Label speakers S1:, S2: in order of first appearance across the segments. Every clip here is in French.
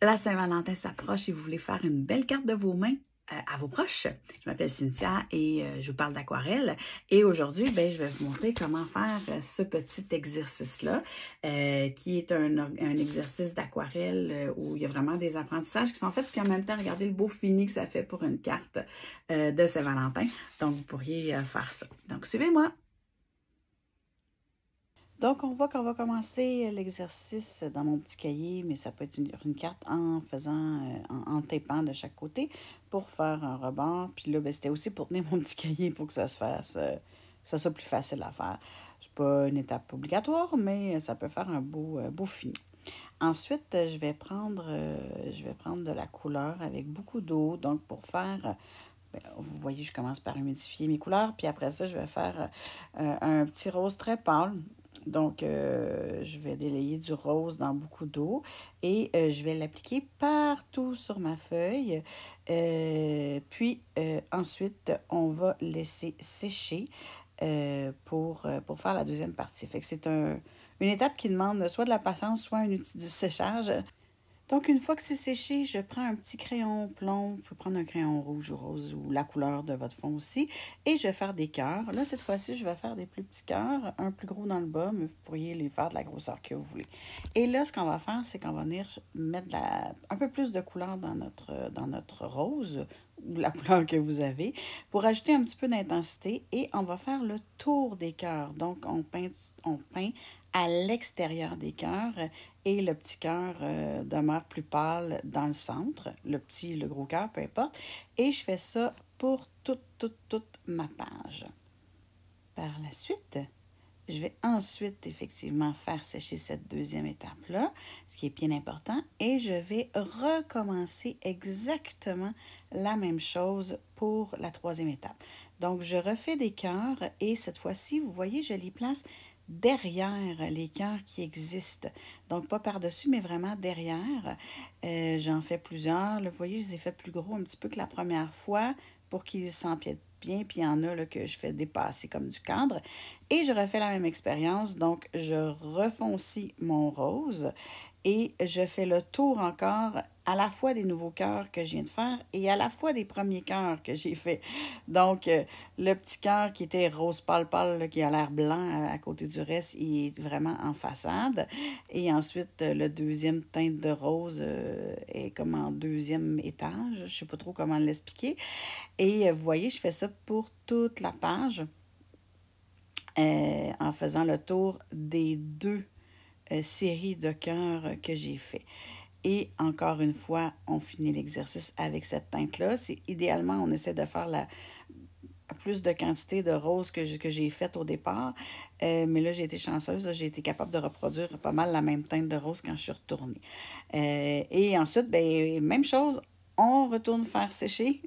S1: La Saint-Valentin s'approche et vous voulez faire une belle carte de vos mains à vos proches. Je m'appelle Cynthia et je vous parle d'aquarelle. Et aujourd'hui, je vais vous montrer comment faire ce petit exercice-là, qui est un exercice d'aquarelle où il y a vraiment des apprentissages qui sont faits, puis en même temps, regardez le beau fini que ça fait pour une carte de Saint-Valentin. Donc, vous pourriez faire ça. Donc, suivez-moi. Donc, on voit qu'on va commencer l'exercice dans mon petit cahier, mais ça peut être une carte en faisant, en tapant de chaque côté pour faire un rebord. Puis là, c'était aussi pour tenir mon petit cahier pour que ça se fasse, ça soit plus facile à faire. C'est pas une étape obligatoire, mais ça peut faire un beau fini. Ensuite, je vais prendre de la couleur avec beaucoup d'eau. Donc, pour faire, vous voyez, je commence par humidifier mes couleurs. Puis après ça, je vais faire un petit rose très pâle. Donc, je vais délayer du rose dans beaucoup d'eau et je vais l'appliquer partout sur ma feuille. Puis, ensuite, on va laisser sécher pour faire la deuxième partie. Fait que c'est une étape qui demande soit de la patience, soit un outil de séchage. Donc, une fois que c'est séché, je prends un petit crayon plomb. Vous pouvez prendre un crayon rouge ou rose ou la couleur de votre fond aussi. Et je vais faire des cœurs. Là, cette fois-ci, je vais faire des plus petits cœurs, un plus gros dans le bas, mais vous pourriez les faire de la grosseur que vous voulez. Et là, ce qu'on va faire, c'est qu'on va venir mettre un peu plus de couleur dans notre rose, ou la couleur que vous avez, pour ajouter un petit peu d'intensité. Et on va faire le tour des cœurs. Donc, on peint à l'extérieur des cœurs et le petit cœur demeure plus pâle dans le centre, le gros cœur, peu importe. Et je fais ça pour toute ma page. Par la suite, je vais ensuite effectivement faire sécher cette deuxième étape-là, ce qui est bien important, et je vais recommencer exactement la même chose pour la troisième étape. Donc, je refais des cœurs et cette fois-ci, vous voyez, je les place derrière les cœurs qui existent. Donc, pas par-dessus, mais vraiment derrière. J'en fais plusieurs. Là, vous voyez, je les ai fait plus gros un petit peu que la première fois pour qu'ils s'empiètent bien. Puis, il y en a là, que je fais dépasser comme du cadre. Et je refais la même expérience. Donc, je refoncis mon rose et je fais le tour encore à la fois des nouveaux cœurs que je viens de faire et à la fois des premiers cœurs que j'ai fait. Donc, le petit cœur qui était rose pâle pâle, là, qui a l'air blanc à côté du reste, il est vraiment en façade. Et ensuite, le deuxième teinte de rose est comme en deuxième étage. Je ne sais pas trop comment l'expliquer. Et vous voyez, je fais ça pour toute la page en faisant le tour des deux séries de cœurs que j'ai fait. Et encore une fois, on finit l'exercice avec cette teinte-là. Idéalement, on essaie de faire plus de quantité de rose que j'ai faite au départ. Mais là, j'ai été chanceuse. J'ai été capable de reproduire pas mal la même teinte de rose quand je suis retournée. Et ensuite, même chose, on retourne faire sécher.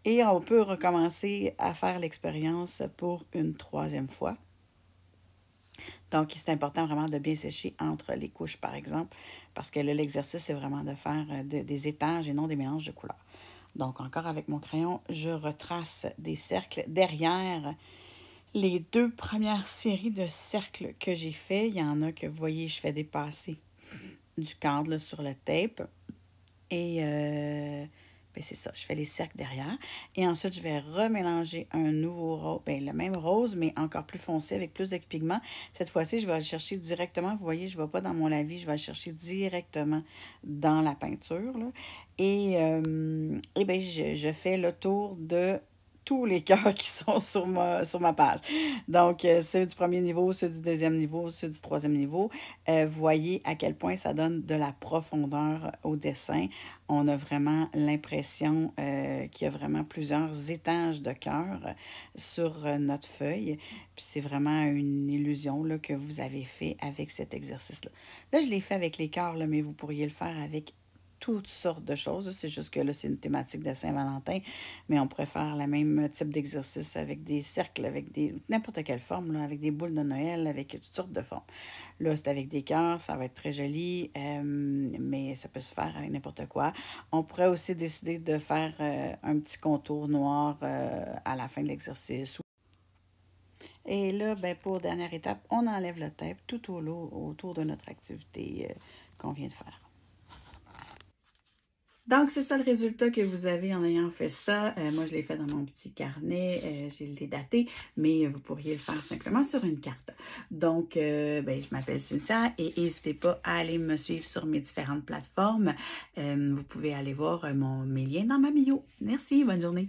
S1: Et on peut recommencer à faire l'expérience pour une troisième fois. Donc, c'est important vraiment de bien sécher entre les couches, par exemple, parce que là, l'exercice, c'est vraiment de faire des étages et non des mélanges de couleurs. Donc, encore avec mon crayon, je retrace des cercles derrière les deux premières séries de cercles que j'ai fait. Il y en a que, vous voyez, je fais dépasser du cadre là, sur le tape. Et c'est ça, je fais les cercles derrière. Et ensuite, je vais remélanger un nouveau rose, le même rose, mais encore plus foncé avec plus de pigments. Cette fois-ci, je vais le chercher directement. Vous voyez, je ne vais pas dans mon lavis, je vais le chercher directement dans la peinture. Là. Et je fais le tour de tous les cœurs qui sont sur ma page. Donc, ceux du premier niveau, ceux du deuxième niveau, ceux du troisième niveau. Voyez à quel point ça donne de la profondeur au dessin. On a vraiment l'impression qu'il y a vraiment plusieurs étages de cœur sur notre feuille. Puis c'est vraiment une illusion là, que vous avez fait avec cet exercice-là. Là, je l'ai fait avec les cœurs, là, mais vous pourriez le faire avec toutes sortes de choses. C'est juste que là, c'est une thématique de Saint-Valentin, mais on pourrait faire le même type d'exercice avec des cercles, avec n'importe quelle forme, là, avec des boules de Noël, avec toutes sortes de formes. Là, c'est avec des cœurs, ça va être très joli, mais ça peut se faire avec n'importe quoi. On pourrait aussi décider de faire un petit contour noir à la fin de l'exercice. Et là, pour dernière étape, on enlève le tape tout autour de notre activité qu'on vient de faire. Donc, c'est ça le résultat que vous avez en ayant fait ça. Moi, je l'ai fait dans mon petit carnet, je l'ai daté, mais vous pourriez le faire simplement sur une carte. Donc, je m'appelle Cynthia et n'hésitez pas à aller me suivre sur mes différentes plateformes. Vous pouvez aller voir mes liens dans ma bio. Merci, bonne journée.